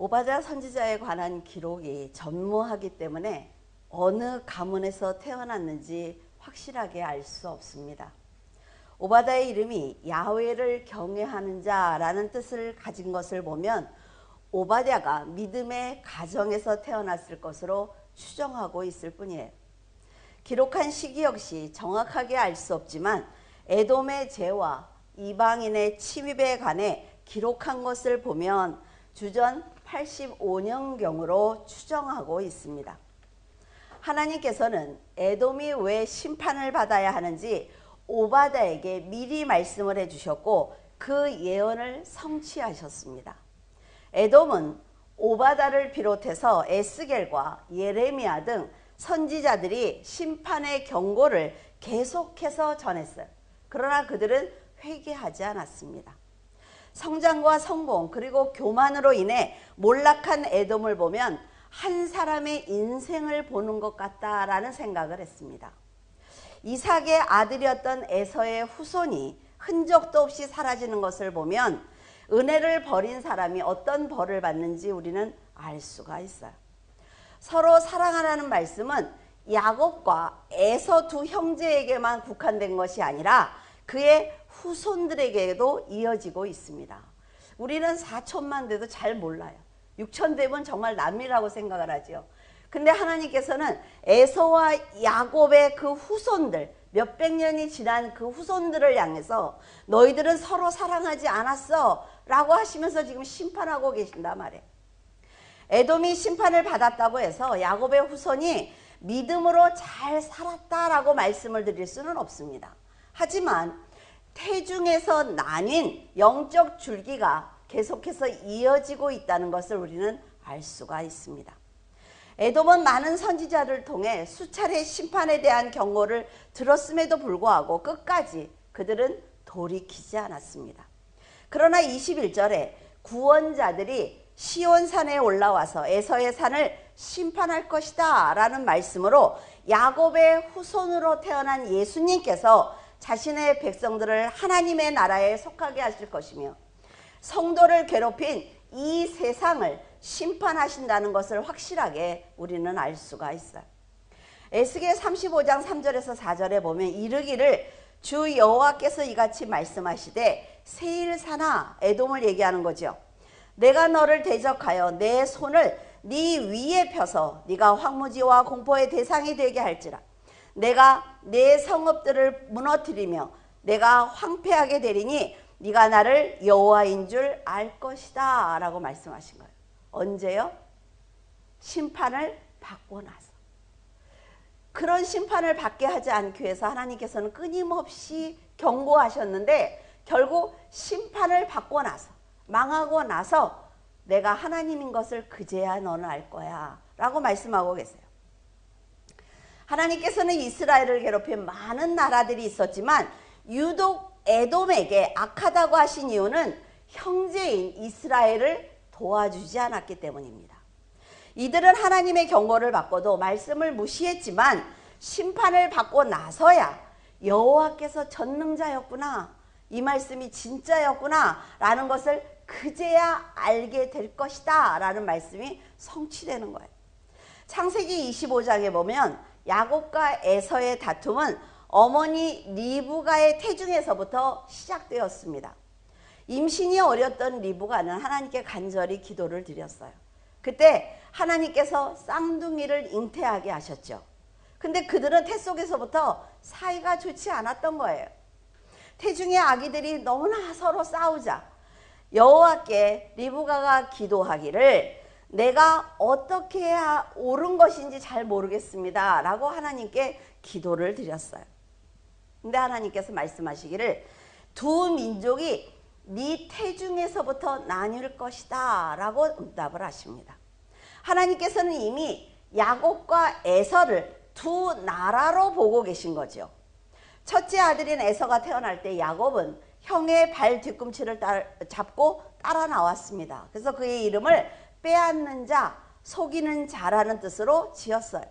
오바댜 선지자에 관한 기록이 전무하기 때문에 어느 가문에서 태어났는지 확실하게 알 수 없습니다. 오바댜의 이름이 야훼를 경외하는 자라는 뜻을 가진 것을 보면 오바댜가 믿음의 가정에서 태어났을 것으로 추정하고 있을 뿐이에요. 기록한 시기 역시 정확하게 알 수 없지만 에돔의 죄와 이방인의 침입에 관해 기록한 것을 보면 주전 85년경으로 추정하고 있습니다. 하나님께서는 에돔이 왜 심판을 받아야 하는지 오바댜에게 미리 말씀을 해주셨고 그 예언을 성취하셨습니다. 에돔은 오바댜를 비롯해서 에스겔과 예레미야 등 선지자들이 심판의 경고를 계속해서 전했어요. 그러나 그들은 회개하지 않았습니다. 성장과 성공 그리고 교만으로 인해 몰락한 에돔을 보면 한 사람의 인생을 보는 것 같다라는 생각을 했습니다. 이삭의 아들이었던 에서의 후손이 흔적도 없이 사라지는 것을 보면 은혜를 버린 사람이 어떤 벌을 받는지 우리는 알 수가 있어요. 서로 사랑하라는 말씀은 야곱과 에서 두 형제에게만 국한된 것이 아니라 그의 후손들에게도 이어지고 있습니다. 우리는 4천만 돼도 잘 몰라요. 6천 되면 정말 남이라고 생각을 하죠. 근데 하나님께서는 에서와 야곱의 그 후손들, 몇백 년이 지난 그 후손들을 향해서 너희들은 서로 사랑하지 않았어 라고 하시면서 지금 심판하고 계신단 말이에요. 에돔이 심판을 받았다고 해서 야곱의 후손이 믿음으로 잘 살았다라고 말씀을 드릴 수는 없습니다. 하지만 태중에서 나뉜 영적 줄기가 계속해서 이어지고 있다는 것을 우리는 알 수가 있습니다. 에돔은 많은 선지자를 통해 수차례 심판에 대한 경고를 들었음에도 불구하고 끝까지 그들은 돌이키지 않았습니다. 그러나 21절에 구원자들이 시온산에 올라와서 에서의 산을 심판할 것이다 라는 말씀으로 야곱의 후손으로 태어난 예수님께서 자신의 백성들을 하나님의 나라에 속하게 하실 것이며 성도를 괴롭힌 이 세상을 심판하신다는 것을 확실하게 우리는 알 수가 있어요. 에스겔 35장 3절에서 4절에 보면 이르기를 주 여호와께서 이같이 말씀하시되 세일산아, 에돔을 얘기하는 거죠. 내가 너를 대적하여 내 손을 네 위에 펴서 네가 황무지와 공포의 대상이 되게 할지라. 내가 내 성읍들을 무너뜨리며 내가 황폐하게 되리니 네가 나를 여호와인 줄 알 것이다 라고 말씀하신 거예요. 언제요? 심판을 받고 나서. 그런 심판을 받게 하지 않기 위해서 하나님께서는 끊임없이 경고하셨는데 결국 심판을 받고 나서 망하고 나서 내가 하나님인 것을 그제야 너는 알 거야 라고 말씀하고 계세요. 하나님께서는 이스라엘을 괴롭힌 많은 나라들이 있었지만 유독 에돔에게 악하다고 하신 이유는 형제인 이스라엘을 도와주지 않았기 때문입니다. 이들은 하나님의 경고를 받고도 말씀을 무시했지만 심판을 받고 나서야 여호와께서 전능자였구나, 이 말씀이 진짜였구나 라는 것을 그제야 알게 될 것이다 라는 말씀이 성취되는 거예요. 창세기 25장에 보면 야곱과 에서의 다툼은 어머니 리브가의 태중에서부터 시작되었습니다. 임신이 어렸던 리브가는 하나님께 간절히 기도를 드렸어요. 그때 하나님께서 쌍둥이를 잉태하게 하셨죠. 근데 그들은 태 속에서부터 사이가 좋지 않았던 거예요. 태중의 아기들이 너무나 서로 싸우자 여호와께 리브가가 기도하기를 내가 어떻게 해야 옳은 것인지 잘 모르겠습니다 라고 하나님께 기도를 드렸어요. 근데 하나님께서 말씀하시기를 두 민족이 네 태중에서부터 나뉠 것이다 라고 응답을 하십니다. 하나님께서는 이미 야곱과 에서를 두 나라로 보고 계신 거죠. 첫째 아들인 에서가 태어날 때 야곱은 형의 발 뒤꿈치를 잡고 따라 나왔습니다. 그래서 그의 이름을 빼앗는 자, 속이는 자라는 뜻으로 지었어요.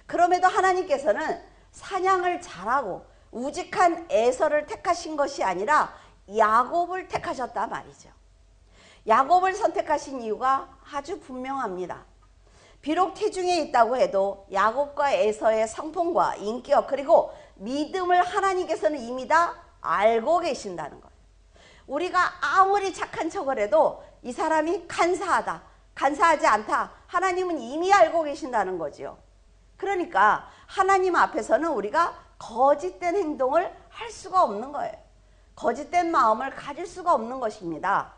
그럼에도 하나님께서는 사냥을 잘하고 우직한 에서를 택하신 것이 아니라 야곱을 택하셨단 말이죠. 야곱을 선택하신 이유가 아주 분명합니다. 비록 태중에 있다고 해도 야곱과 에서의 성품과 인격 그리고 믿음을 하나님께서는 이미 다 알고 계신다는 거예요. 우리가 아무리 착한 척을 해도 이 사람이 간사하다, 간사하지 않다, 하나님은 이미 알고 계신다는 거지요. 그러니까 하나님 앞에서는 우리가 거짓된 행동을 할 수가 없는 거예요. 거짓된 마음을 가질 수가 없는 것입니다.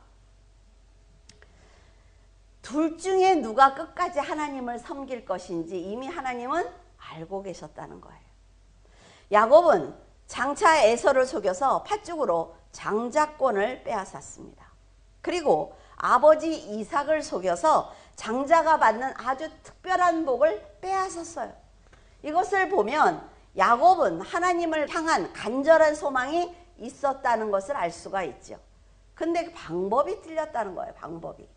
둘 중에 누가 끝까지 하나님을 섬길 것인지 이미 하나님은 알고 계셨다는 거예요. 야곱은 장차 에서를 속여서 팥죽으로 장자권을 빼앗았습니다. 그리고 아버지 이삭을 속여서 장자가 받는 아주 특별한 복을 빼앗았어요. 이것을 보면 야곱은 하나님을 향한 간절한 소망이 있었다는 것을 알 수가 있죠. 근데 방법이 틀렸다는 거예요. 방법이.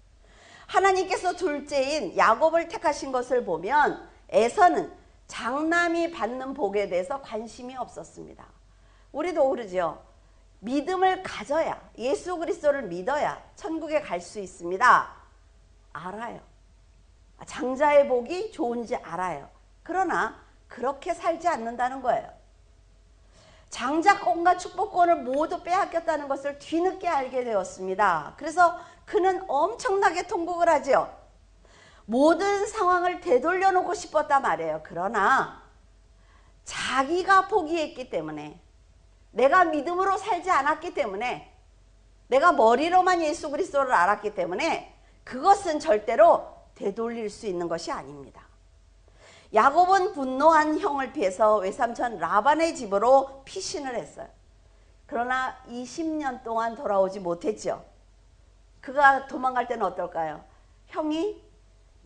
하나님께서 둘째인 야곱을 택하신 것을 보면 에서는 장남이 받는 복에 대해서 관심이 없었습니다. 우리도 그러죠. 믿음을 가져야, 예수 그리스도를 믿어야 천국에 갈 수 있습니다. 알아요. 장자의 복이 좋은지 알아요. 그러나 그렇게 살지 않는다는 거예요. 장자권과 축복권을 모두 빼앗겼다는 것을 뒤늦게 알게 되었습니다. 그래서 그는 엄청나게 통곡을 하죠. 모든 상황을 되돌려 놓고 싶었단 말이에요. 그러나 자기가 포기했기 때문에, 내가 믿음으로 살지 않았기 때문에, 내가 머리로만 예수 그리스도를 알았기 때문에 그것은 절대로 되돌릴 수 있는 것이 아닙니다. 야곱은 분노한 형을 피해서 외삼촌 라반의 집으로 피신을 했어요. 그러나 20년 동안 돌아오지 못했죠. 그가 도망갈 때는 어떨까요? 형이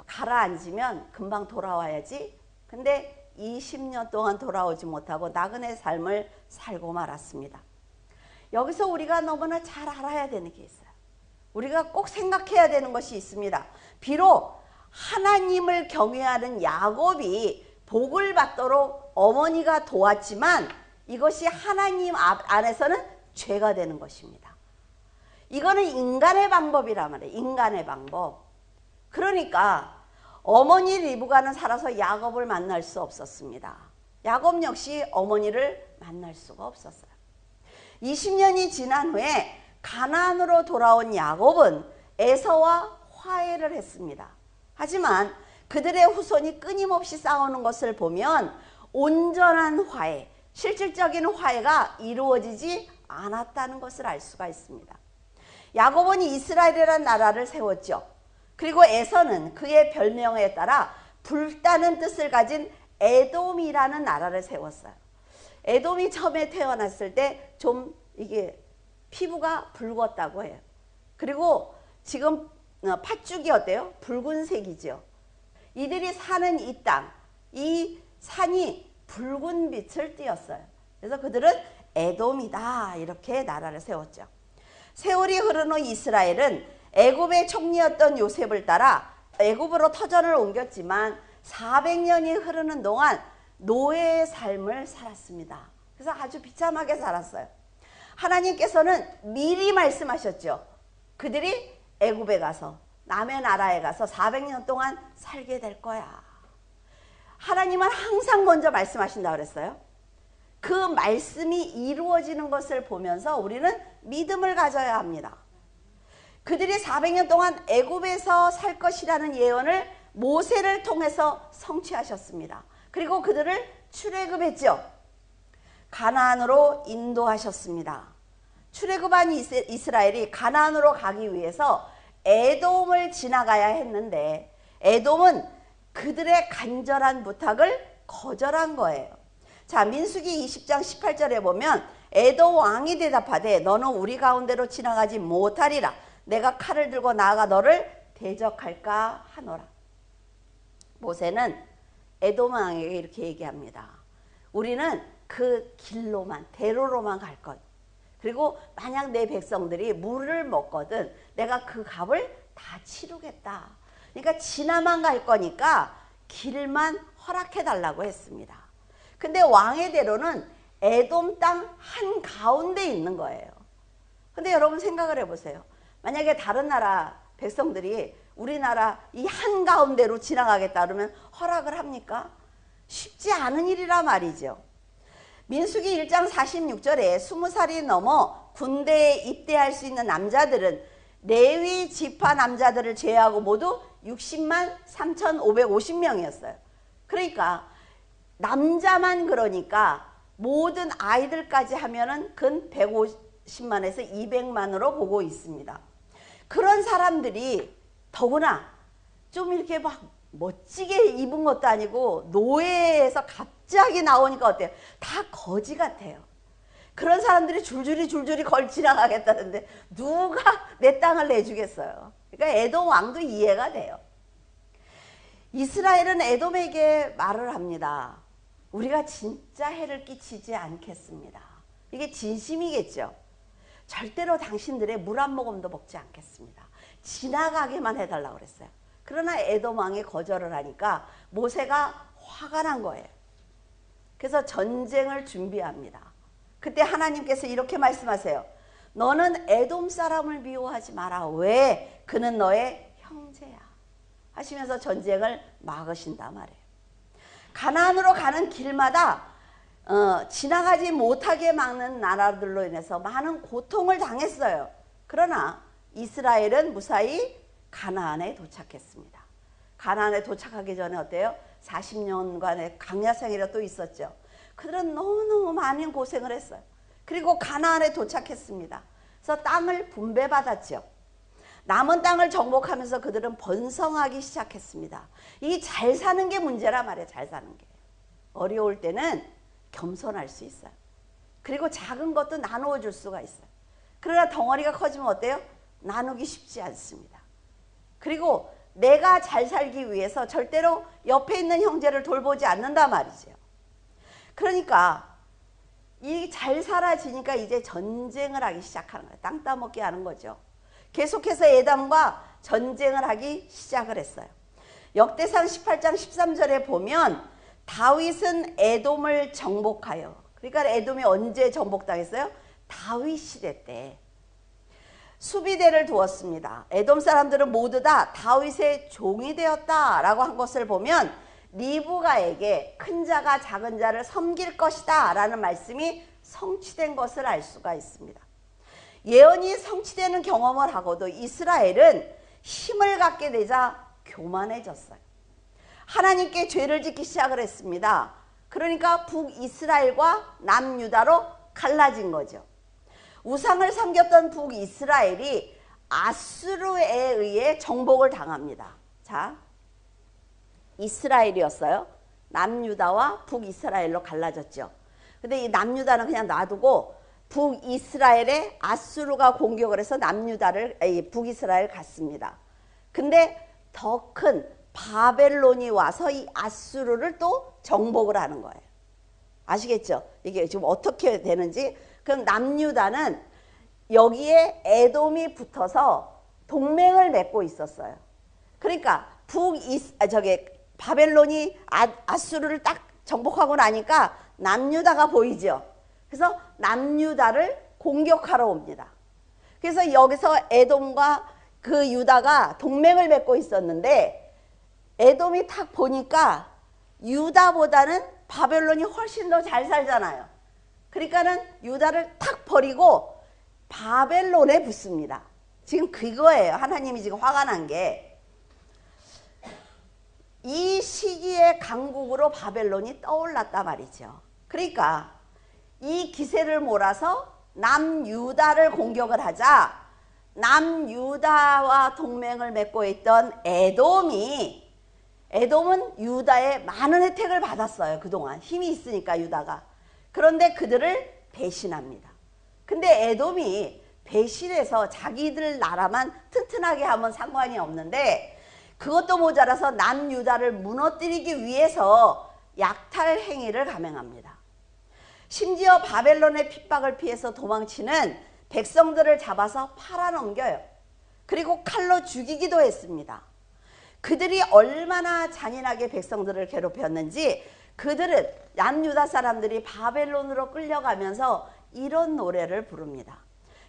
가라앉으면 금방 돌아와야지. 근데 20년 동안 돌아오지 못하고 나그네 삶을 살고 말았습니다. 여기서 우리가 너무나 잘 알아야 되는 게 있어요. 우리가 꼭 생각해야 되는 것이 있습니다. 비록 하나님을 경외하는 야곱이 복을 받도록 어머니가 도왔지만 이것이 하나님 안에서는 죄가 되는 것입니다. 이거는 인간의 방법이란 말이에요. 인간의 방법. 그러니까 어머니 리브가는 살아서 야곱을 만날 수 없었습니다. 야곱 역시 어머니를 만날 수가 없었어요. 20년이 지난 후에 가나안으로 돌아온 야곱은 에서와 화해를 했습니다. 하지만 그들의 후손이 끊임없이 싸우는 것을 보면 온전한 화해, 실질적인 화해가 이루어지지 않았다는 것을 알 수가 있습니다. 야곱은 이스라엘이라는 나라를 세웠죠. 그리고 에서는 그의 별명에 따라 불타는 뜻을 가진 에돔이라는 나라를 세웠어요. 에돔이 처음에 태어났을 때 좀 이게 피부가 붉었다고 해요. 그리고 지금 팥죽이 어때요? 붉은색이죠. 이들이 사는 이 땅, 이 산이 붉은 빛을 띠었어요. 그래서 그들은 에돔이다 이렇게 나라를 세웠죠. 세월이 흐른 후 이스라엘은 애굽의 총리였던 요셉을 따라 애굽으로 터전을 옮겼지만 400년이 흐르는 동안 노예의 삶을 살았습니다. 그래서 아주 비참하게 살았어요. 하나님께서는 미리 말씀하셨죠. 그들이 애굽에 가서 남의 나라에 가서 400년 동안 살게 될 거야. 하나님은 항상 먼저 말씀하신다고 그랬어요. 그 말씀이 이루어지는 것을 보면서 우리는 믿음을 가져야 합니다. 그들이 400년 동안 애굽에서 살 것이라는 예언을 모세를 통해서 성취하셨습니다. 그리고 그들을 출애굽했죠. 가나안으로 인도하셨습니다. 출애굽한 이스라엘이 가나안으로 가기 위해서 에돔을 지나가야 했는데 에돔은 그들의 간절한 부탁을 거절한 거예요. 자, 민수기 20장 18절에 보면 에돔 왕이 대답하되 너는 우리 가운데로 지나가지 못하리라. 내가 칼을 들고 나아가 너를 대적할까 하노라. 모세는 에돔 왕에게 이렇게 얘기합니다. 우리는 그 길로만, 대로로만 갈 것. 그리고 만약 내 백성들이 물을 먹거든 내가 그 값을 다 치르겠다. 그러니까 지나만 갈 거니까 길만 허락해 달라고 했습니다. 근데 왕의 대로는 에돔 땅 한가운데 있는 거예요. 근데 여러분 생각을 해보세요. 만약에 다른 나라 백성들이 우리나라 이 한가운데로 지나가겠다 그러면 허락을 합니까? 쉽지 않은 일이라 말이죠. 민수기 1장 46절에 20살이 넘어 군대에 입대할 수 있는 남자들은 레위 지파 남자들을 제외하고 모두 60만 3,550명이었어요. 그러니까 남자만 그러니까 모든 아이들까지 하면은 근 150만에서 200만으로 보고 있습니다. 그런 사람들이 더구나 좀 이렇게 막 멋지게 입은 것도 아니고 노예에서 갑자기 나오니까 어때요? 다 거지 같아요. 그런 사람들이 줄줄이 걸 지나가겠다는데 누가 내 땅을 내주겠어요? 그러니까 에돔 왕도 이해가 돼요. 이스라엘은 에돔에게 말을 합니다. 우리가 진짜 해를 끼치지 않겠습니다. 이게 진심이겠죠. 절대로 당신들의 물 한 모금도 먹지 않겠습니다. 지나가게만 해달라고 그랬어요. 그러나 에돔 왕이 거절을 하니까 모세가 화가 난 거예요. 그래서 전쟁을 준비합니다. 그때 하나님께서 이렇게 말씀하세요. 너는 에돔 사람을 미워하지 마라. 왜? 그는 너의 형제야. 하시면서 전쟁을 막으신단 말이에요. 가나안으로 가는 길마다 지나가지 못하게 막는 나라들로 인해서 많은 고통을 당했어요. 그러나 이스라엘은 무사히 가나안에 도착했습니다. 가나안에 도착하기 전에 어때요? 40년간의 광야 생활이 또 있었죠. 그들은 너무너무 많은 고생을 했어요. 그리고 가나안에 도착했습니다. 그래서 땅을 분배받았죠. 남은 땅을 정복하면서 그들은 번성하기 시작했습니다. 이 잘 사는 게 문제란 말이에요. 잘 사는 게. 어려울 때는 겸손할 수 있어요. 그리고 작은 것도 나누어 줄 수가 있어요. 그러나 덩어리가 커지면 어때요? 나누기 쉽지 않습니다. 그리고 내가 잘 살기 위해서 절대로 옆에 있는 형제를 돌보지 않는단 말이죠. 그러니까 이 잘 살아지니까 이제 전쟁을 하기 시작하는 거예요. 땅 따먹게 하는 거죠. 계속해서 에돔과 전쟁을 하기 시작을 했어요. 역대상 18장 13절에 보면 다윗은 에돔을 정복하여, 그러니까 에돔이 언제 정복당했어요? 다윗 시대 때 수비대를 두었습니다. 에돔 사람들은 모두 다 다윗의 종이 되었다라고 한 것을 보면 리브가에게 큰 자가 작은 자를 섬길 것이다 라는 말씀이 성취된 것을 알 수가 있습니다. 예언이 성취되는 경험을 하고도 이스라엘은 힘을 갖게 되자 교만해졌어요. 하나님께 죄를 짓기 시작을 했습니다. 그러니까 북이스라엘과 남유다로 갈라진 거죠. 우상을 섬겼던 북이스라엘이 아수르에 의해 정복을 당합니다. 자, 이스라엘이었어요. 남유다와 북이스라엘로 갈라졌죠. 근데 이 남유다는 그냥 놔두고 북이스라엘에 아수르가 공격을 해서 북이스라엘 갔습니다. 근데 더 큰 바벨론이 와서 이 아수르를 또 정복을 하는 거예요. 아시겠죠? 이게 지금 어떻게 되는지. 그럼 남유다는 여기에 에돔이 붙어서 동맹을 맺고 있었어요. 그러니까 바벨론이 아수르를 딱 정복하고 나니까 남유다가 보이죠. 그래서 남유다를 공격하러 옵니다. 그래서 여기서 에돔과 그 유다가 동맹을 맺고 있었는데 에돔이 딱 보니까 유다보다는 바벨론이 훨씬 더 잘 살잖아요. 그러니까는 유다를 탁 버리고 바벨론에 붙습니다. 지금 그거예요. 하나님이 지금 화가 난 게. 이 시기의 강국으로 바벨론이 떠올랐단 말이죠. 그러니까 이 기세를 몰아서 남유다를 공격을 하자 남유다와 동맹을 맺고 있던 에돔은 유다의 많은 혜택을 받았어요. 그동안 힘이 있으니까 유다가. 그런데 그들을 배신합니다. 근데 에돔이 배신해서 자기들 나라만 튼튼하게 하면 상관이 없는데 그것도 모자라서 남유다를 무너뜨리기 위해서 약탈 행위를 감행합니다. 심지어 바벨론의 핍박을 피해서 도망치는 백성들을 잡아서 팔아넘겨요. 그리고 칼로 죽이기도 했습니다. 그들이 얼마나 잔인하게 백성들을 괴롭혔는지 그들은 남유다 사람들이 바벨론으로 끌려가면서 이런 노래를 부릅니다.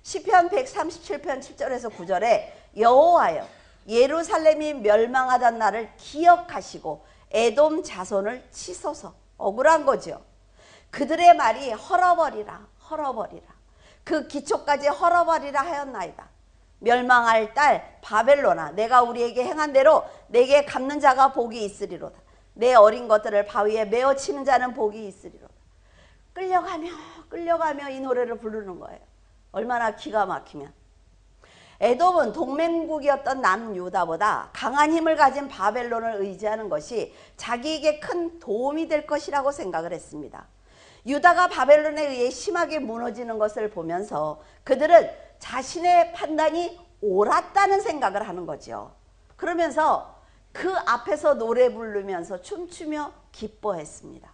시편 137편 7절에서 9절에 여호와여 예루살렘이 멸망하던 날을 기억하시고 에돔 자손을 치소서. 억울한 거죠. 그들의 말이 헐어버리라 헐어버리라 그 기초까지 헐어버리라 하였나이다. 멸망할 딸 바벨론아 내가 우리에게 행한 대로 내게 갚는 자가 복이 있으리로다. 내 어린 것들을 바위에 메어 치는 자는 복이 있으리로다. 끌려가며 이 노래를 부르는 거예요. 얼마나 기가 막히면. 에돔은 동맹국이었던 남유다보다 강한 힘을 가진 바벨론을 의지하는 것이 자기에게 큰 도움이 될 것이라고 생각을 했습니다. 유다가 바벨론에 의해 심하게 무너지는 것을 보면서 그들은 자신의 판단이 옳았다는 생각을 하는 거죠. 그러면서 그 앞에서 노래 부르면서 춤추며 기뻐했습니다.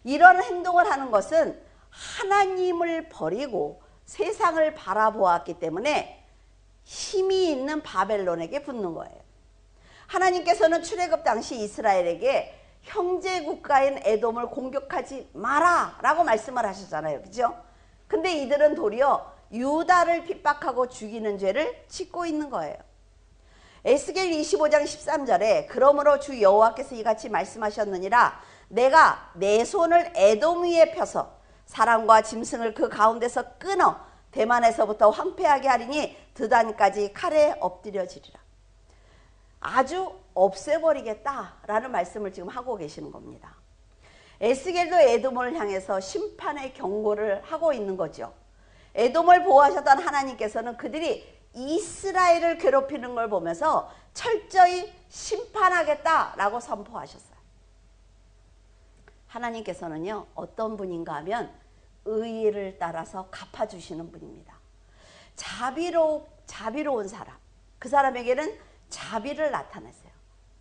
이런 행동을 하는 것은 하나님을 버리고 세상을 바라보았기 때문에 힘이 있는 바벨론에게 붙는 거예요. 하나님께서는 출애굽 당시 이스라엘에게 형제 국가인 에돔을 공격하지 마라 라고 말씀을 하셨잖아요. 그죠? 근데 이들은 도리어 유다를 핍박하고 죽이는 죄를 짓고 있는 거예요. 에스겔 25장 13절에 그러므로 주 여호와께서 이같이 말씀하셨느니라 내가 내 손을 에돔 위에 펴서 사람과 짐승을 그 가운데서 끊어 대만에서부터 황폐하게 하리니 드단까지 칼에 엎드려지리라. 아주 없애버리겠다라는 말씀을 지금 하고 계시는 겁니다. 에스겔도 에돔을 향해서 심판의 경고를 하고 있는 거죠. 에돔을 보호하셨던 하나님께서는 그들이 이스라엘을 괴롭히는 걸 보면서 철저히 심판하겠다라고 선포하셨어요. 하나님께서는요 어떤 분인가 하면 의의를 따라서 갚아주시는 분입니다. 자비로운 사람, 그 사람에게는 자비를 나타내세요.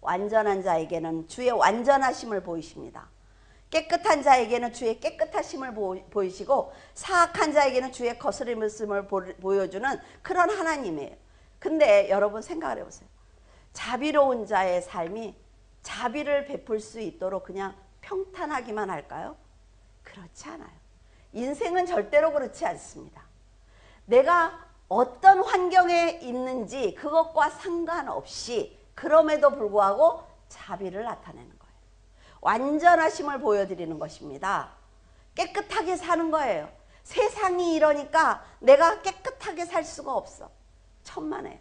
완전한 자에게는 주의 완전하심을 보이십니다. 깨끗한 자에게는 주의 깨끗하심을 보이시고 사악한 자에게는 주의 거스름을 보여주는 그런 하나님이에요. 근데 여러분 생각을 해보세요. 자비로운 자의 삶이 자비를 베풀 수 있도록 그냥 평탄하기만 할까요? 그렇지 않아요. 인생은 절대로 그렇지 않습니다. 내가 어떤 환경에 있는지 그것과 상관없이 그럼에도 불구하고 자비를 나타내는 거예요. 완전하심을 보여드리는 것입니다. 깨끗하게 사는 거예요. 세상이 이러니까 내가 깨끗하게 살 수가 없어. 천만에요.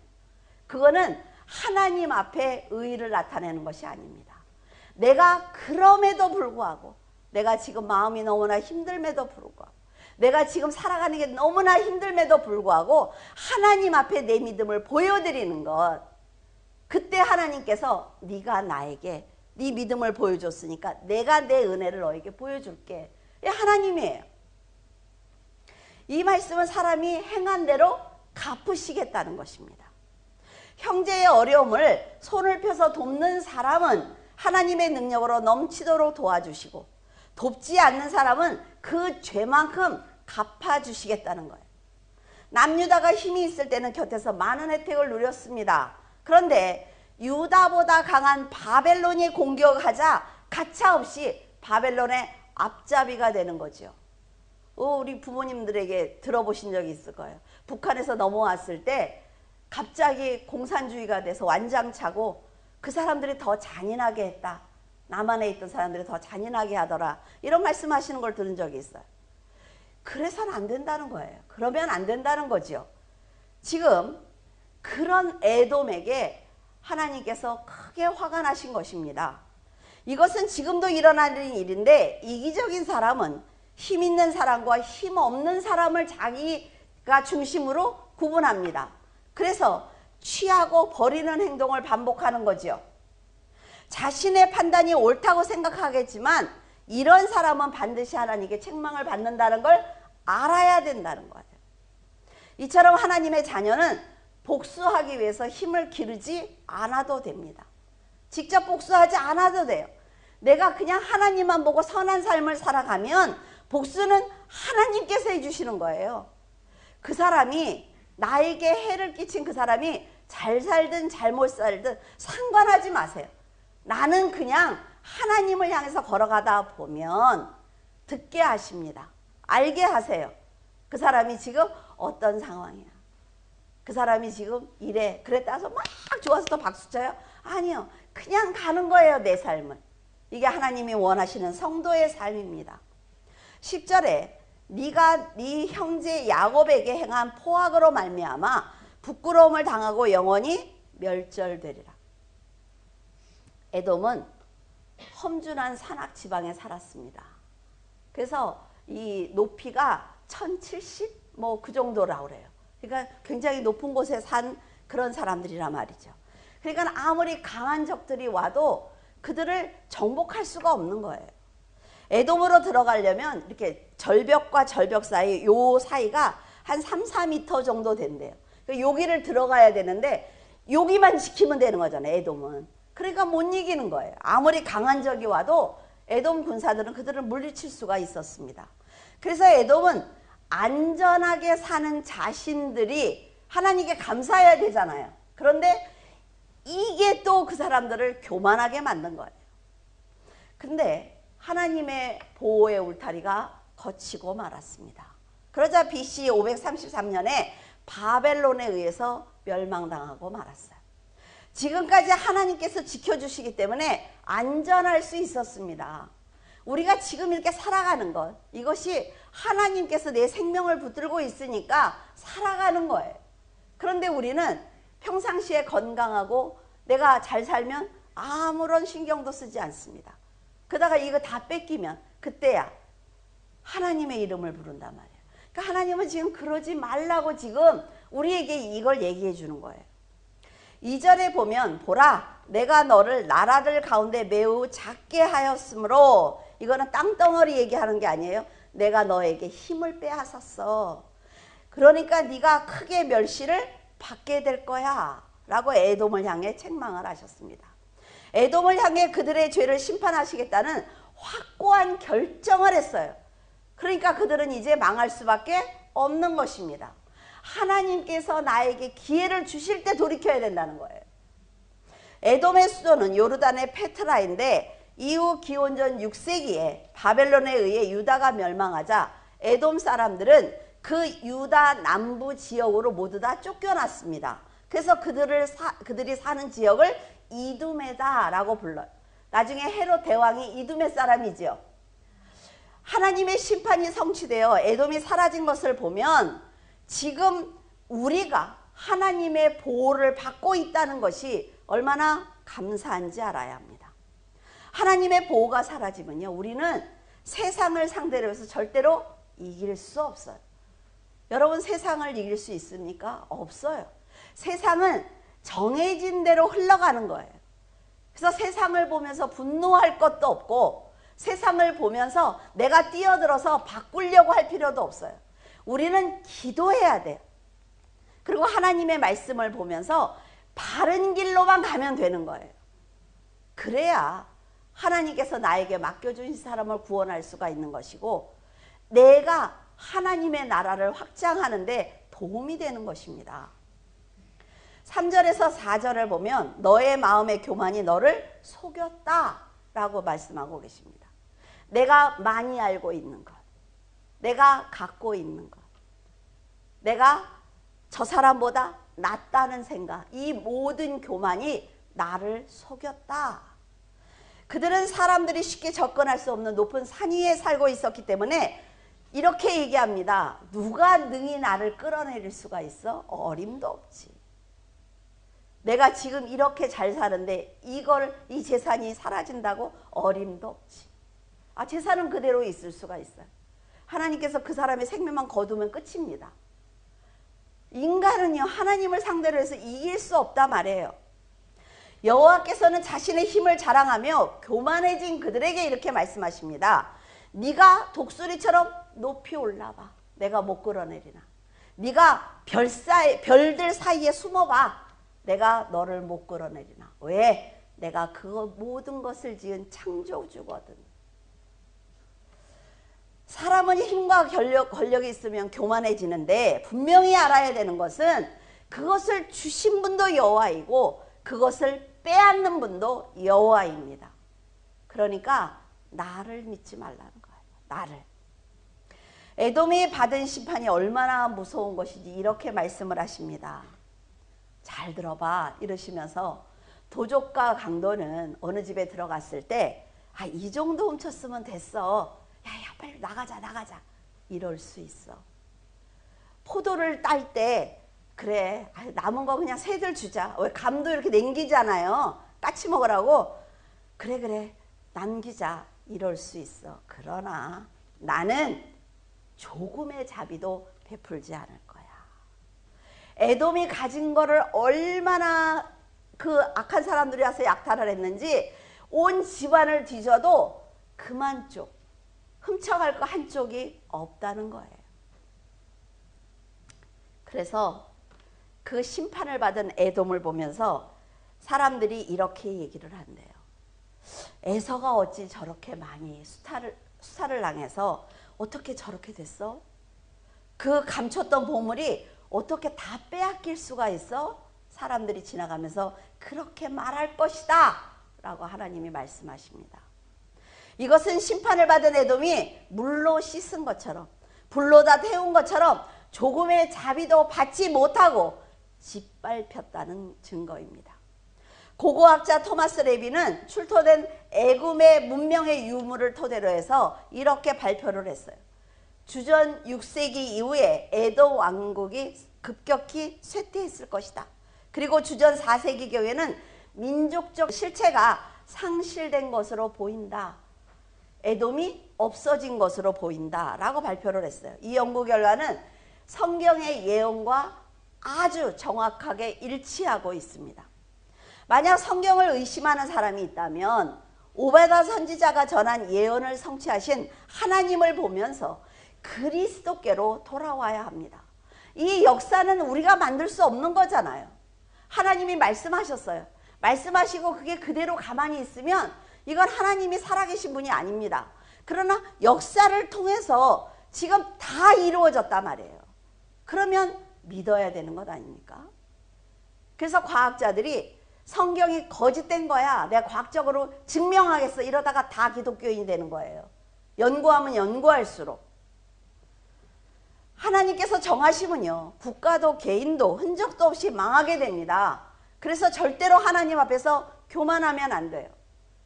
그거는 하나님 앞에 의의를 나타내는 것이 아닙니다. 내가 그럼에도 불구하고 내가 지금 마음이 너무나 힘들m에도 불구하고 내가 지금 살아가는 게 너무나 힘들m에도 불구하고 하나님 앞에 내 믿음을 보여드리는 것, 그때 하나님께서 네가 나에게 네 믿음을 보여줬으니까 내가 내 은혜를 너에게 보여줄게. 하나님이에요. 이 말씀은 사람이 행한 대로 갚으시겠다는 것입니다. 형제의 어려움을 손을 펴서 돕는 사람은 하나님의 능력으로 넘치도록 도와주시고 돕지 않는 사람은 그 죄만큼 갚아주시겠다는 거예요. 남유다가 힘이 있을 때는 곁에서 많은 혜택을 누렸습니다. 그런데 유다보다 강한 바벨론이 공격하자 가차없이 바벨론의 앞잡이가 되는 거죠. 우리 부모님들에게 들어보신 적이 있을 거예요. 북한에서 넘어왔을 때 갑자기 공산주의가 돼서 완장차고 그 사람들이 더 잔인하게 했다. 남한에 있던 사람들이 더 잔인하게 하더라. 이런 말씀하시는 걸 들은 적이 있어요. 그래서는 안 된다는 거예요. 그러면 안 된다는 거죠. 지금 그런 에돔에게 하나님께서 크게 화가 나신 것입니다. 이것은 지금도 일어나는 일인데 이기적인 사람은 힘 있는 사람과 힘 없는 사람을 자기가 중심으로 구분합니다. 그래서 취하고 버리는 행동을 반복하는 거죠. 자신의 판단이 옳다고 생각하겠지만 이런 사람은 반드시 하나님께 책망을 받는다는 걸 알아야 된다는 거예요. 이처럼 하나님의 자녀는 복수하기 위해서 힘을 기르지 않아도 됩니다. 직접 복수하지 않아도 돼요. 내가 그냥 하나님만 보고 선한 삶을 살아가면 복수는 하나님께서 해주시는 거예요. 그 사람이 나에게 해를 끼친 그 사람이 잘 살든 잘못 살든 상관하지 마세요. 나는 그냥 하나님을 향해서 걸어가다 보면 듣게 하십니다. 알게 하세요. 그 사람이 지금 어떤 상황이야? 그 사람이 지금 이래 그랬다서 막 좋아서 또 박수 쳐요? 아니요. 그냥 가는 거예요. 내 삶은. 이게 하나님이 원하시는 성도의 삶입니다. 10절에 네가 네 형제 야곱에게 행한 포악으로 말미암아 부끄러움을 당하고 영원히 멸절되리라. 에돔은 험준한 산악 지방에 살았습니다. 그래서 이 높이가 1070 뭐 그 정도라고 그래요. 그러니까 굉장히 높은 곳에 산 그런 사람들이란 말이죠. 그러니까 아무리 강한 적들이 와도 그들을 정복할 수가 없는 거예요. 에돔으로 들어가려면 이렇게 절벽과 절벽 사이 요 사이가 한 3, 4m 정도 된대요. 여기를 들어가야 되는데 여기만 지키면 되는 거잖아요. 에돔은. 그러니까 못 이기는 거예요. 아무리 강한 적이 와도 에돔 군사들은 그들을 물리칠 수가 있었습니다. 그래서 에돔은 안전하게 사는 자신들이 하나님께 감사해야 되잖아요. 그런데 이게 또 그 사람들을 교만하게 만든 거예요. 근데 하나님의 보호의 울타리가 거치고 말았습니다. 그러자 BC 533년에 바벨론에 의해서 멸망당하고 말았어요. 지금까지 하나님께서 지켜주시기 때문에 안전할 수 있었습니다. 우리가 지금 이렇게 살아가는 것, 이것이 하나님께서 내 생명을 붙들고 있으니까 살아가는 거예요. 그런데 우리는 평상시에 건강하고 내가 잘 살면 아무런 신경도 쓰지 않습니다. 그러다가 이거 다 뺏기면 그때야 하나님의 이름을 부른단 말이에요. 그러니까 하나님은 지금 그러지 말라고 지금 우리에게 이걸 얘기해 주는 거예요. 2절에 보면 보라 내가 너를 나라들 가운데 매우 작게 하였으므로, 이거는 땅덩어리 얘기하는 게 아니에요. 내가 너에게 힘을 빼앗았어. 그러니까 네가 크게 멸시를 받게 될 거야 라고 에돔을 향해 책망을 하셨습니다. 에돔을 향해 그들의 죄를 심판하시겠다는 확고한 결정을 했어요. 그러니까 그들은 이제 망할 수밖에 없는 것입니다. 하나님께서 나에게 기회를 주실 때 돌이켜야 된다는 거예요. 에돔의 수도는 요르단의 페트라인데 이후 기원전 6세기에 바벨론에 의해 유다가 멸망하자 에돔 사람들은 그 유다 남부 지역으로 모두 다 쫓겨났습니다. 그래서 그들이 사는 지역을 이두메다라고 불러요. 나중에 헤롯 대왕이 이두메 사람이죠. 하나님의 심판이 성취되어 에돔이 사라진 것을 보면 지금 우리가 하나님의 보호를 받고 있다는 것이 얼마나 감사한지 알아야 합니다. 하나님의 보호가 사라지면요, 우리는 세상을 상대로 해서 절대로 이길 수 없어요. 여러분, 세상을 이길 수 있습니까? 없어요. 세상은 정해진 대로 흘러가는 거예요. 그래서 세상을 보면서 분노할 것도 없고 세상을 보면서 내가 뛰어들어서 바꾸려고 할 필요도 없어요. 우리는 기도해야 돼요. 그리고 하나님의 말씀을 보면서 바른 길로만 가면 되는 거예요. 그래야 하나님께서 나에게 맡겨주신 사람을 구원할 수가 있는 것이고 내가 하나님의 나라를 확장하는데 도움이 되는 것입니다. 3절에서 4절을 보면 너의 마음의 교만이 너를 속였다 라고 말씀하고 계십니다. 내가 많이 알고 있는 것, 내가 갖고 있는 것, 내가 저 사람보다 낫다는 생각, 이 모든 교만이 나를 속였다. 그들은 사람들이 쉽게 접근할 수 없는 높은 산 위에 살고 있었기 때문에 이렇게 얘기합니다. 누가 능히 나를 끌어내릴 수가 있어? 어림도 없지. 내가 지금 이렇게 잘 사는데 이 재산이 사라진다고? 어림도 없지. 재산은 그대로 있을 수가 있어요. 하나님께서 그 사람의 생명만 거두면 끝입니다. 인간은요, 하나님을 상대로 해서 이길 수 없다 말이에요. 여호와께서는 자신의 힘을 자랑하며 교만해진 그들에게 이렇게 말씀하십니다. 네가 독수리처럼 높이 올라봐. 내가 못 끌어내리나. 네가 별들 사이에 숨어봐. 내가 너를 못 끌어내리나. 왜? 내가 그 모든 것을 지은 창조주거든. 사람은 힘과 권력이 있으면 교만해지는데 분명히 알아야 되는 것은 그것을 주신 분도 여호와이고 그것을 빼앗는 분도 여호와입니다. 그러니까 나를 믿지 말라는 거예요. 나를. 에돔이 받은 심판이 얼마나 무서운 것인지 이렇게 말씀을 하십니다. 잘 들어봐 이러시면서 도적과 강도는 어느 집에 들어갔을 때 이 정도 훔쳤으면 됐어. 야야 빨리 나가자 이럴 수 있어. 포도를 딸 때 그래 남은 거 그냥 새들 주자. 왜 감도 이렇게 남기잖아요. 까치 먹으라고. 그래 남기자 이럴 수 있어. 그러나 나는 조금의 자비도 베풀지 않을 거야. 에돔이 가진 거를 얼마나 그 악한 사람들이 와서 약탈을 했는지 온 집안을 뒤져도 그만 쪽 훔쳐갈 거 한쪽이 없다는 거예요. 그래서 그 심판을 받은 에돔을 보면서 사람들이 이렇게 얘기를 한대요. 에서가 어찌 저렇게 많이 수탈을 당해서 어떻게 저렇게 됐어? 그 감췄던 보물이 어떻게 다 빼앗길 수가 있어? 사람들이 지나가면서 그렇게 말할 것이다 라고 하나님이 말씀하십니다. 이것은 심판을 받은 에돔이 물로 씻은 것처럼 불로 다 태운 것처럼 조금의 자비도 받지 못하고 짓밟혔다는 증거입니다. 고고학자 토마스 레비는 출토된 애굽의 문명의 유물을 토대로 해서 이렇게 발표를 했어요. 주전 6세기 이후에 에돔 왕국이 급격히 쇠퇴했을 것이다. 그리고 주전 4세기경에는 민족적 실체가 상실된 것으로 보인다. 에돔이 없어진 것으로 보인다 라고 발표를 했어요. 이 연구 결과는 성경의 예언과 아주 정확하게 일치하고 있습니다. 만약 성경을 의심하는 사람이 있다면 오바댜 선지자가 전한 예언을 성취하신 하나님을 보면서 그리스도께로 돌아와야 합니다. 이 역사는 우리가 만들 수 없는 거잖아요. 하나님이 말씀하셨어요. 말씀하시고 그게 그대로 가만히 있으면 이건 하나님이 살아계신 분이 아닙니다. 그러나 역사를 통해서 지금 다 이루어졌단 말이에요. 그러면 믿어야 되는 것 아닙니까? 그래서 과학자들이 성경이 거짓된 거야. 내가 과학적으로 증명하겠어. 이러다가 다 기독교인이 되는 거예요. 연구하면 연구할수록. 하나님께서 정하시면요. 국가도 개인도 흔적도 없이 망하게 됩니다. 그래서 절대로 하나님 앞에서 교만하면 안 돼요.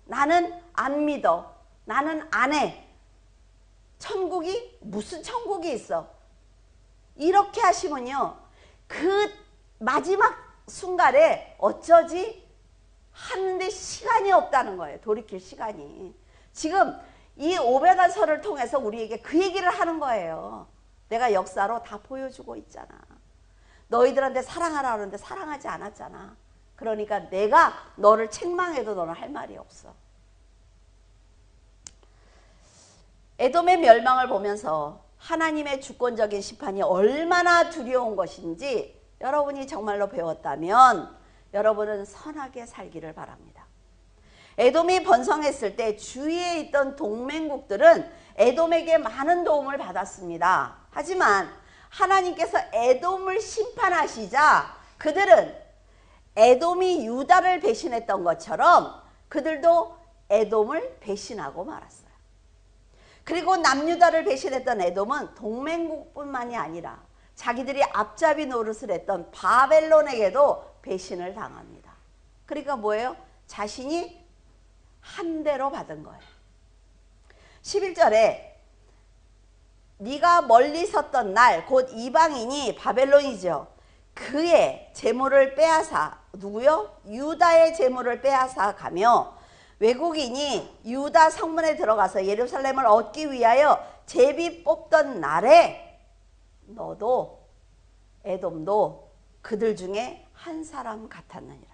나는 안 믿어. 나는 안 해. 천국이 무슨 천국이 있어. 이렇게 하시면요. 그 마지막 순간에 어쩌지 하는데 시간이 없다는 거예요. 돌이킬 시간이. 지금 이 오베가서를 통해서 우리에게 그 얘기를 하는 거예요. 내가 역사로 다 보여주고 있잖아. 너희들한테 사랑하라 그러는데 사랑하지 않았잖아. 그러니까 내가 너를 책망해도 너는 할 말이 없어. 에돔의 멸망을 보면서 하나님의 주권적인 심판이 얼마나 두려운 것인지 여러분이 정말로 배웠다면 여러분은 선하게 살기를 바랍니다. 에돔이 번성했을 때 주위에 있던 동맹국들은 에돔에게 많은 도움을 받았습니다. 하지만 하나님께서 에돔을 심판하시자 그들은 에돔이 유다를 배신했던 것처럼 그들도 에돔을 배신하고 말았어요. 그리고 남유다를 배신했던 에돔은 동맹국뿐만이 아니라 자기들이 앞잡이 노릇을 했던 바벨론에게도 배신을 당합니다. 그러니까 뭐예요? 자신이 한 대로 받은 거예요. 11절에 네가 멀리 섰던 날 곧 이방인이 바벨론이죠. 그의 재물을 빼앗아 누구요? 유다의 재물을 빼앗아 가며 외국인이 유다 성문에 들어가서 예루살렘을 얻기 위하여 제비 뽑던 날에 너도 에돔도 그들 중에 한 사람 같았느니라.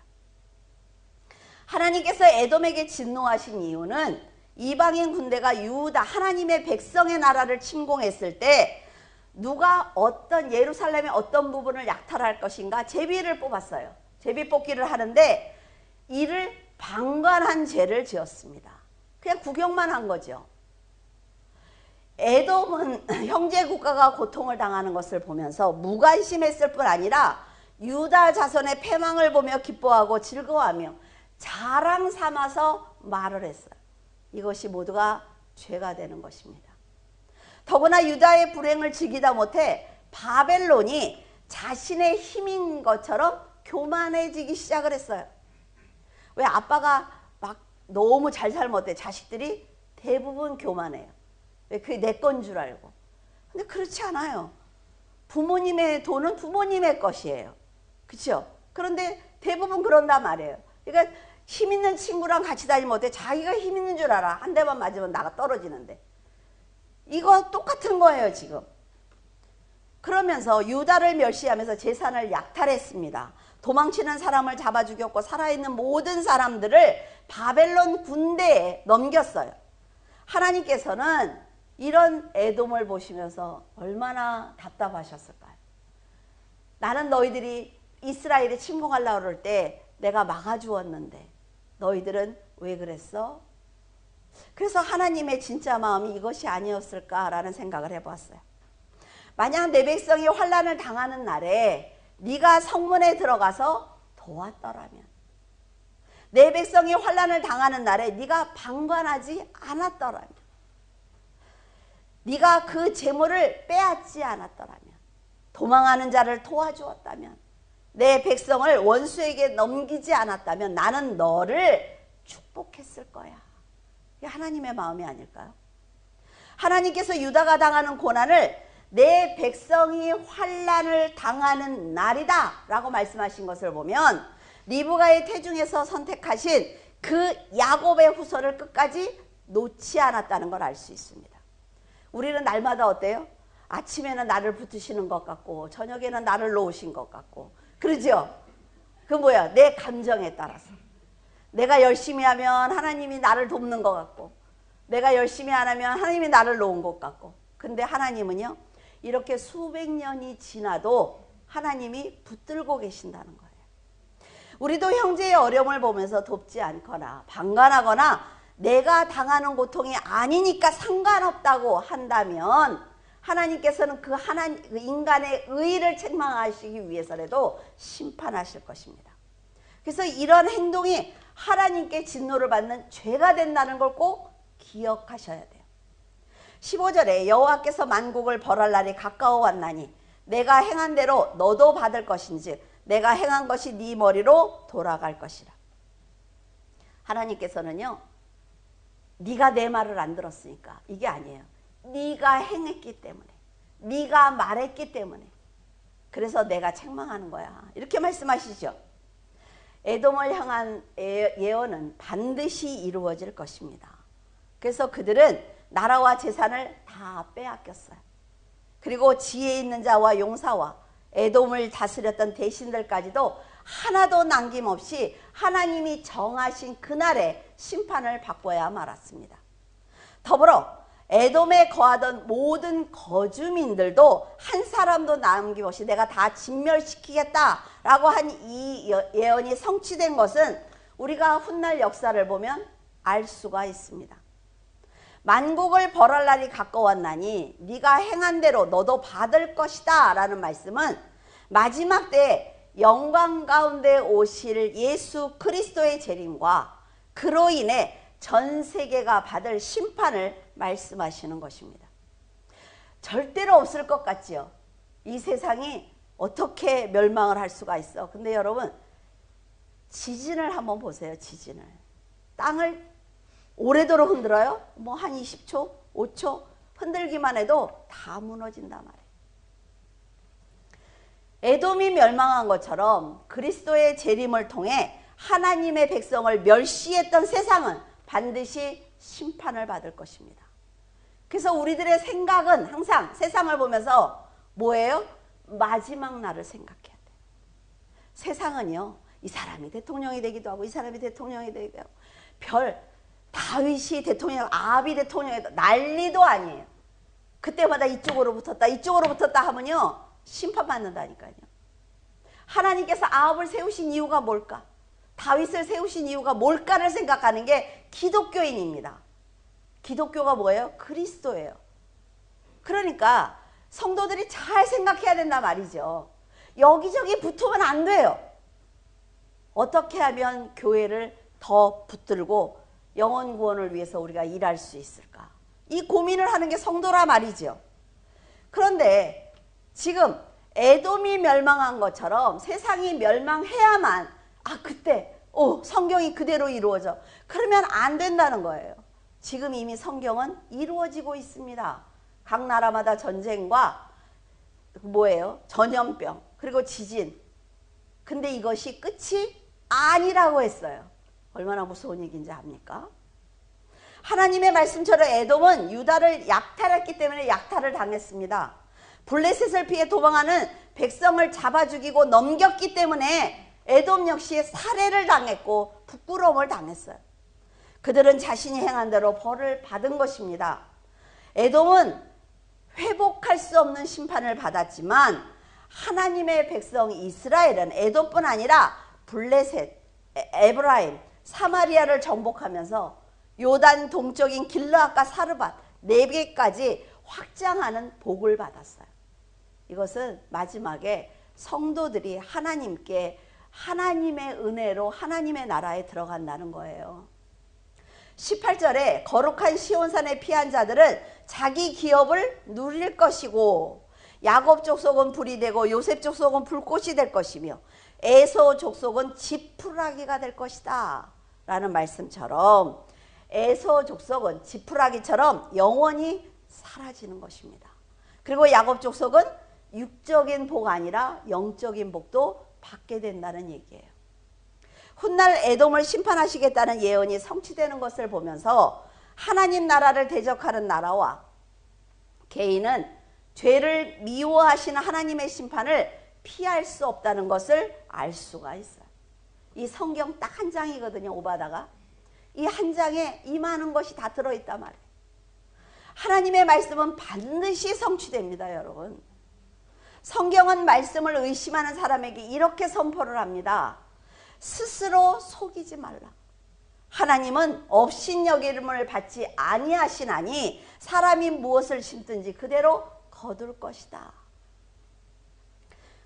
하나님께서 에돔에게 진노하신 이유는 이방인 군대가 유다 하나님의 백성의 나라를 침공했을 때 누가 어떤 예루살렘의 어떤 부분을 약탈할 것인가 제비를 뽑았어요. 제비 뽑기를 하는데 이를 방관한 죄를 지었습니다. 그냥 구경만 한 거죠. 에돔은 형제 국가가 고통을 당하는 것을 보면서 무관심했을 뿐 아니라 유다 자손의 패망을 보며 기뻐하고 즐거워하며 자랑 삼아서 말을 했어요. 이것이 모두가 죄가 되는 것입니다. 더구나 유다의 불행을 즐기다 못해 바벨론이 자신의 힘인 것처럼 교만해지기 시작을 했어요. 왜? 아빠가 막 너무 잘 살면 어때? 자식들이 대부분 교만해요. 왜? 그게 내 건 줄 알고. 근데 그렇지 않아요. 부모님의 돈은 부모님의 것이에요. 그렇죠? 그런데 대부분 그런단 말이에요. 그러니까 힘 있는 친구랑 같이 다니면 어때? 자기가 힘 있는 줄 알아. 한 대만 맞으면 나가 떨어지는데. 이거 똑같은 거예요, 지금. 그러면서 유다를 멸시하면서 재산을 약탈했습니다. 도망치는 사람을 잡아 죽였고 살아있는 모든 사람들을 바벨론 군대에 넘겼어요. 하나님께서는 이런 에돔을 보시면서 얼마나 답답하셨을까요? 나는 너희들이 이스라엘에 침공하려고 그럴 때 내가 막아주었는데 너희들은 왜 그랬어? 그래서 하나님의 진짜 마음이 이것이 아니었을까라는 생각을 해보았어요. 만약 내 백성이 환난을 당하는 날에 네가 성문에 들어가서 도왔더라면, 내 백성이 환난을 당하는 날에 네가 방관하지 않았더라면, 네가 그 재물을 빼앗지 않았더라면, 도망하는 자를 도와주었다면, 내 백성을 원수에게 넘기지 않았다면 나는 너를 축복했을 거야. 이게 하나님의 마음이 아닐까요? 하나님께서 유다가 당하는 고난을 내 백성이 환난을 당하는 날이다 라고 말씀하신 것을 보면 리브가의 태중에서 선택하신 그 야곱의 후손을 끝까지 놓지 않았다는 걸 알 수 있습니다. 우리는 날마다 어때요? 아침에는 나를 붙으시는 것 같고 저녁에는 나를 놓으신 것 같고 그러죠? 그 뭐야? 내 감정에 따라서. 내가 열심히 하면 하나님이 나를 돕는 것 같고 내가 열심히 안 하면 하나님이 나를 놓은 것 같고, 근데 하나님은요 이렇게 수백 년이 지나도 하나님이 붙들고 계신다는 거예요. 우리도 형제의 어려움을 보면서 돕지 않거나 방관하거나 내가 당하는 고통이 아니니까 상관없다고 한다면 하나님께서는 그 인간의 의의를 책망하시기 위해서라도 심판하실 것입니다. 그래서 이런 행동이 하나님께 진노를 받는 죄가 된다는 걸 꼭 기억하셔야 돼요. 15절에 여호와께서 만국을 벌할 날이 가까워 왔나니 내가 행한 대로 너도 받을 것인즉 내가 행한 것이 네 머리로 돌아갈 것이라. 하나님께서는요 네가 내 말을 안 들었으니까 이게 아니에요. 네가 행했기 때문에, 네가 말했기 때문에, 그래서 내가 책망하는 거야 이렇게 말씀하시죠. 에돔을 향한 예언은 반드시 이루어질 것입니다. 그래서 그들은 나라와 재산을 다 빼앗겼어요. 그리고 지혜 있는 자와 용사와 에돔을 다스렸던 대신들까지도 하나도 남김없이 하나님이 정하신 그날에 심판을 받고야 말았습니다. 더불어 에돔에 거하던 모든 거주민들도 한 사람도 남김없이 내가 다 진멸시키겠다라고 한 이 예언이 성취된 것은 우리가 훗날 역사를 보면 알 수가 있습니다. 만국을 벌할 날이 가까웠나니 네가 행한 대로 너도 받을 것이다 라는 말씀은 마지막 때에 영광 가운데 오실 예수 그리스도의 재림과 그로 인해 전 세계가 받을 심판을 말씀하시는 것입니다. 절대로 없을 것 같지요. 이 세상이 어떻게 멸망을 할 수가 있어. 근데 여러분 지진을 한번 보세요. 지진을. 땅을 오래도록 흔들어요. 뭐 한 20초, 5초 흔들기만 해도 다 무너진단 말이에요. 에돔이 멸망한 것처럼 그리스도의 재림을 통해 하나님의 백성을 멸시했던 세상은 반드시 심판을 받을 것입니다. 그래서 우리들의 생각은 항상 세상을 보면서 뭐예요? 마지막 날을 생각해야 돼요. 세상은요, 이 사람이 대통령이 되기도 하고 이 사람이 대통령이 되기도 하고 다윗이 대통령, 아합이 대통령이 난리도 아니에요. 그때마다 이쪽으로 붙었다 하면요 심판받는다니까요. 하나님께서 아합을 세우신 이유가 뭘까? 다윗을 세우신 이유가 뭘까를 생각하는 게 기독교인입니다. 기독교가 뭐예요? 그리스도예요. 그러니까 성도들이 잘 생각해야 된단 말이죠. 여기저기 붙으면 안 돼요. 어떻게 하면 교회를 더 붙들고 영혼 구원을 위해서 우리가 일할 수 있을까? 이 고민을 하는 게 성도라 말이죠. 그런데 지금 에돔이 멸망한 것처럼 세상이 멸망해야만 그때 성경이 그대로 이루어져. 그러면 안 된다는 거예요. 지금 이미 성경은 이루어지고 있습니다. 각 나라마다 전쟁과 전염병 그리고 지진. 근데 이것이 끝이 아니라고 했어요. 얼마나 무서운 얘기인지 압니까? 하나님의 말씀처럼 에돔은 유다를 약탈했기 때문에 약탈을 당했습니다. 블레셋을 피해 도망하는 백성을 잡아 죽이고 넘겼기 때문에 에돔 역시 살해를 당했고 부끄러움을 당했어요. 그들은 자신이 행한 대로 벌을 받은 것입니다. 에돔은 회복할 수 없는 심판을 받았지만 하나님의 백성 이스라엘은 에돔뿐 아니라 블레셋, 에브라임, 사마리아를 정복하면서 요단 동쪽인 길르앗과 사르밧 4개까지 확장하는 복을 받았어요. 이것은 마지막에 성도들이 하나님께 하나님의 은혜로 하나님의 나라에 들어간다는 거예요. 18절에 거룩한 시온산에 피한 자들은 자기 기업을 누릴 것이고 야곱 족속은 불이 되고 요셉 족속은 불꽃이 될 것이며 에서 족속은 지푸라기가 될 것이다 라는 말씀처럼 에서 족속은 지푸라기처럼 영원히 사라지는 것입니다. 그리고 야곱 족속은 육적인 복 아니라 영적인 복도 받게 된다는 얘기예요. 훗날 에돔을 심판하시겠다는 예언이 성취되는 것을 보면서 하나님 나라를 대적하는 나라와 개인은 죄를 미워하시는 하나님의 심판을 피할 수 없다는 것을 알 수가 있어요. 이 성경 딱 한 장이거든요. 오바다가. 이 한 장에 이 많은 것이 다 들어있단 말이에요. 하나님의 말씀은 반드시 성취됩니다. 여러분. 성경은 말씀을 의심하는 사람에게 이렇게 선포를 합니다. 스스로 속이지 말라. 하나님은 업신여김을 받지 아니하시나니 사람이 무엇을 심든지 그대로 거둘 것이다.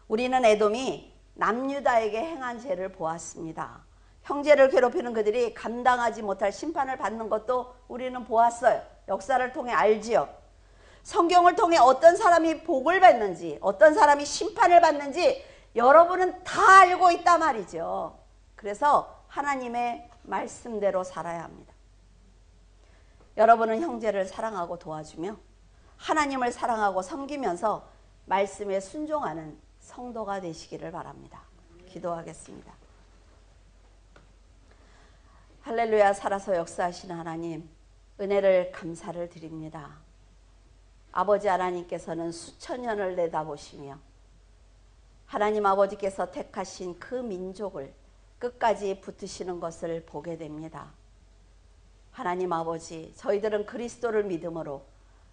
우리는 에돔이 남유다에게 행한 죄를 보았습니다. 형제를 괴롭히는 그들이 감당하지 못할 심판을 받는 것도 우리는 보았어요. 역사를 통해 알지요. 성경을 통해 어떤 사람이 복을 받는지 어떤 사람이 심판을 받는지 여러분은 다 알고 있단 말이죠. 그래서 하나님의 말씀대로 살아야 합니다. 여러분은 형제를 사랑하고 도와주며 하나님을 사랑하고 섬기면서 말씀에 순종하는 성도가 되시기를 바랍니다. 기도하겠습니다. 할렐루야. 살아서 역사하시는 하나님, 은혜를 감사를 드립니다. 아버지 하나님께서는 수천 년을 내다보시며 하나님 아버지께서 택하신 그 민족을 끝까지 붙드시는 것을 보게 됩니다. 하나님 아버지, 저희들은 그리스도를 믿음으로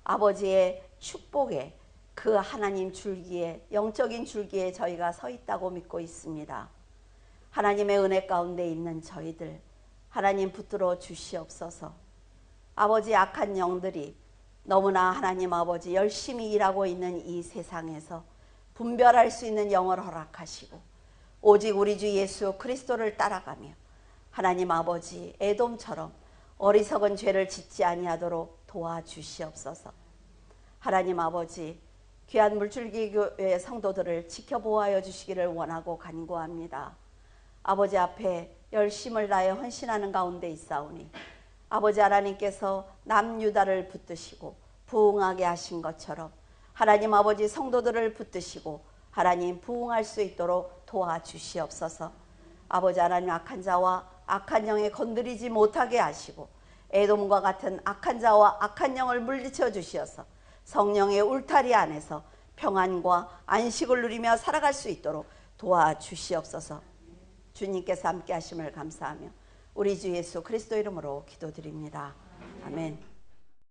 아버지의 축복에 그 하나님 줄기에, 영적인 줄기에 저희가 서 있다고 믿고 있습니다. 하나님의 은혜 가운데 있는 저희들 하나님 붙들어 주시옵소서. 아버지, 악한 영들이 너무나 하나님 아버지 열심히 일하고 있는 이 세상에서 분별할 수 있는 영을 허락하시고 오직 우리 주 예수 그리스도를 따라가며 하나님 아버지 에돔처럼 어리석은 죄를 짓지 아니하도록 도와주시옵소서. 하나님 아버지, 귀한 물줄기 교회 성도들을 지켜보아여 주시기를 원하고 간구합니다. 아버지 앞에 열심을 다해 헌신하는 가운데 있사오니 아버지 하나님께서 남유다를 붙드시고 부흥하게 하신 것처럼 하나님 아버지 성도들을 붙드시고 하나님 부흥할 수 있도록 도와주시옵소서. 아버지 하나님, 악한 자와 악한 영에 건드리지 못하게 하시고 에돔과 같은 악한 자와 악한 영을 물리쳐 주시어서 성령의 울타리 안에서 평안과 안식을 누리며 살아갈 수 있도록 도와주시옵소서. 주님께서 함께 하심을 감사하며 우리 주 예수 그리스도 이름으로 기도드립니다. 아멘.